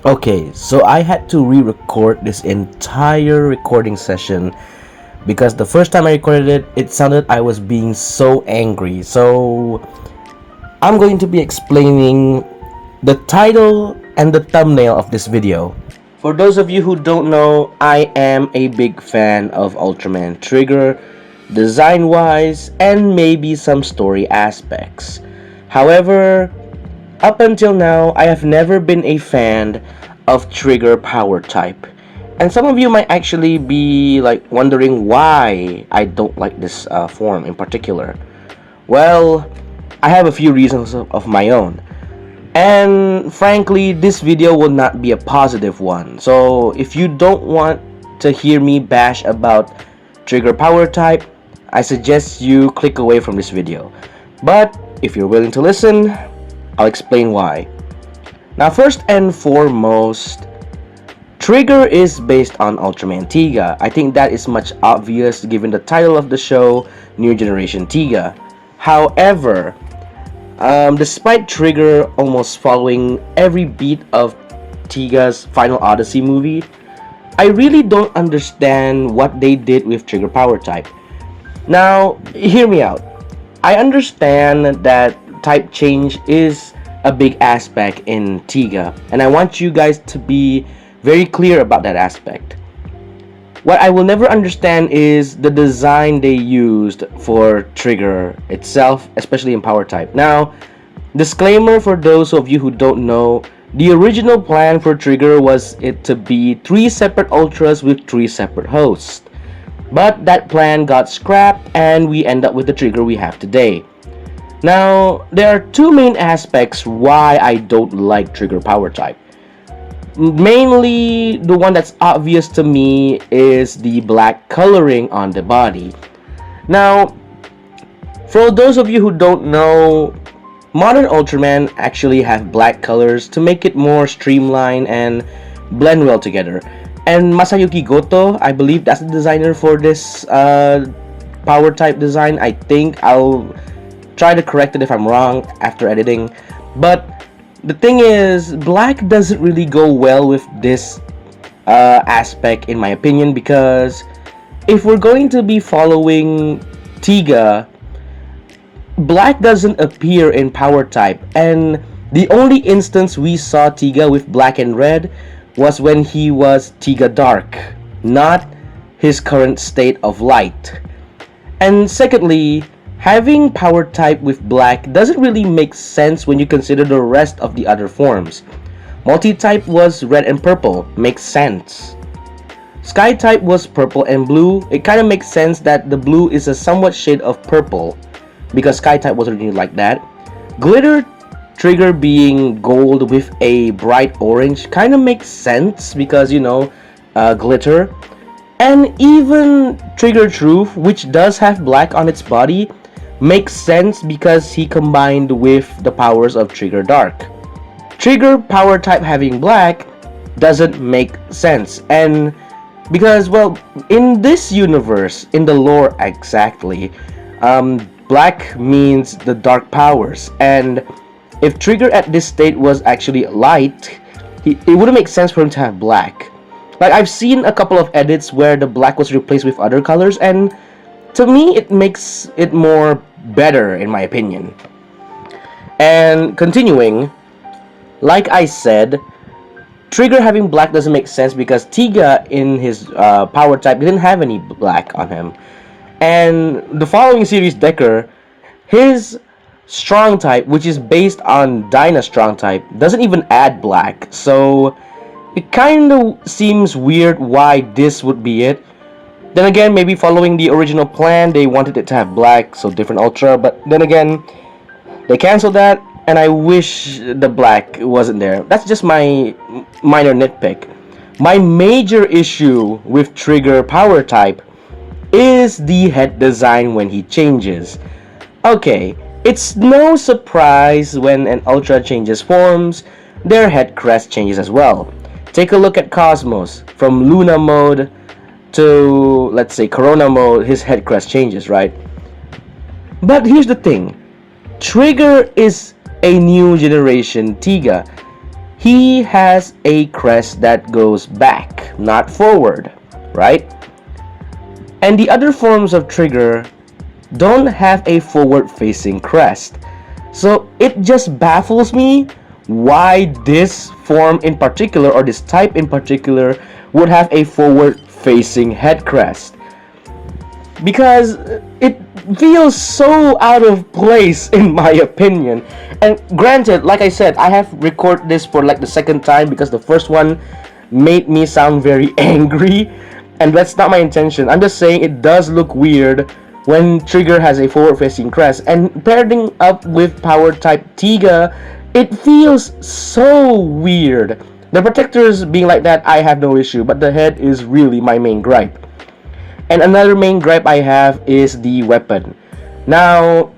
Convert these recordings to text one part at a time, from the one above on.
Okay, so I had to re-record this entire recording session because the first time I recorded it, it sounded I was being so angry. So I'm going to be explaining the title and the thumbnail of this video. For those of you who don't know, I am a big fan of Ultraman Trigger, design-wise, and maybe some story aspects. However, up until now, I have never been a fan of Trigger power type. And some of you might actually be like wondering why I don't like this form in particular. Well, I have a few reasons of my own. And frankly, this video will not be a positive one. So if you don't want to hear me bash about Trigger power type, I suggest you click away from this video. But if you're willing to listen, I'll explain why. Now, first and foremost, Trigger is based on Ultraman Tiga. I think that is much obvious given the title of the show, New Generation Tiga. However, despite Trigger almost following every beat of Tiga's Final Odyssey movie, I really don't understand what they did with Trigger power type. Now, hear me out. I understand that type change is a big aspect in Tiga, and I want you guys to be very clear about that aspect. What I will never understand is the design they used for Trigger itself, especially in power type. Now, disclaimer for those of you who don't know, the original plan for Trigger was it to be 3 separate Ultras with 3 separate hosts. But that plan got scrapped and we end up with the Trigger we have today. Now, there are two main aspects why I don't like Trigger power type. Mainly, the one that's obvious to me is the black coloring on the body. Now, for those of you who don't know, modern Ultraman actually have black colors to make it more streamlined and blend well together. And Masayuki Goto, I believe that's the designer for this power type design. I think I'll try to correct it if I'm wrong after editing. But the thing is, black doesn't really go well with this aspect in my opinion, because if we're going to be following Tiga, black doesn't appear in power type, and the only instance we saw Tiga with black and red was when he was Tiga Dark, not his current state of light. And secondly, having power type with black doesn't really make sense when you consider the rest of the other forms. Multi-type was red and purple, makes sense. Sky type was purple and blue. It kind of makes sense that the blue is a somewhat shade of purple because Sky type wasn't really like that. Glitter Trigger being gold with a bright orange kind of makes sense because, you know, glitter. And even Trigger Truth, which does have black on its body, makes sense because he combined with the powers of Trigger Dark. Trigger power type having black doesn't make sense, and because, well, in this universe, in the lore exactly, black means the dark powers, and if Trigger at this state was actually light, it wouldn't make sense for him to have black. Like, I've seen a couple of edits where the black was replaced with other colors, and to me it makes it more better in my opinion. And continuing, like I said, Trigger having black doesn't make sense because Tiga in his power type didn't have any black on him. And the following series Decker, his strong type, which is based on Dyna strong type, doesn't even add black. So it kind of seems weird why this would be it. Then again, maybe following the original plan, they wanted it to have black, so different Ultra. But then again, they canceled that, and I wish the black wasn't there. That's just my minor nitpick. My major issue with Trigger power type is the head design when he changes. Okay, it's no surprise when an Ultra changes forms, their head crest changes as well. Take a look at Cosmos. From Luna mode to, let's say, Corona mode, his head crest changes, right? But here's the thing. Trigger is a new generation Tiga. he has a crest that goes back, not forward, right? And the other forms of Trigger don't have a forward-facing crest. So it just baffles me why this form in particular, or this type in particular, would have a forward-facing head crest. Because it feels so out of place in my opinion. And granted, like I said, I have recorded this for like the second time because the first one made me sound very angry, and that's not my intention. I'm just saying it does look weird when Trigger has a forward-facing crest, and pairing up with power type Tiga, it feels so weird. The protectors being like that, I have no issue, but the head is really my main gripe. And another main gripe I have is the weapon. Now,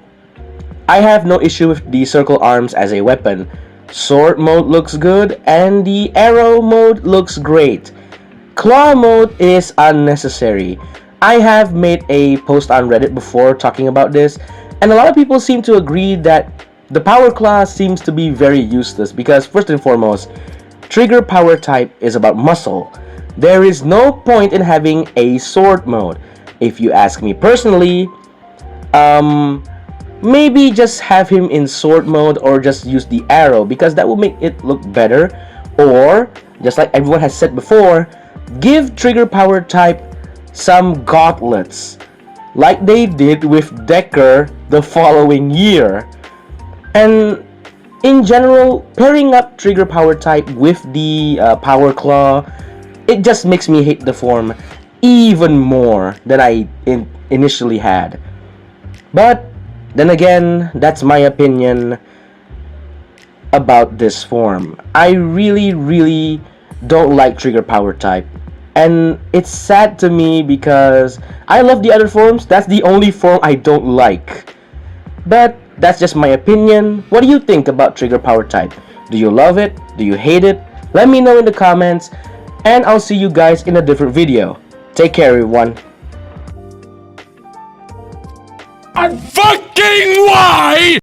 I have no issue with the circle arms as a weapon. Sword mode looks good, and the arrow mode looks great. Claw mode is unnecessary. I have made a post on Reddit before talking about this, and a lot of people seem to agree that the power claw seems to be very useless because, first and foremost, Trigger power type is about muscle. There is no point in having a sword mode. If you ask me personally, maybe just have him in sword mode or just use the arrow because that will make it look better. Or, just like everyone has said before, give Trigger power type some gauntlets like they did with Decker the following year. And in general, pairing up Trigger power type with the power claw, it just makes me hate the form even more than I initially had. But then again, that's my opinion about this form. I really don't like Trigger power type. And it's sad to me because I love the other forms. That's the only form I don't like. But that's just my opinion. What do you think about Trigger power type? Do you love it? Do you hate it? Let me know in the comments. And I'll see you guys in a different video. Take care, everyone. And fucking why?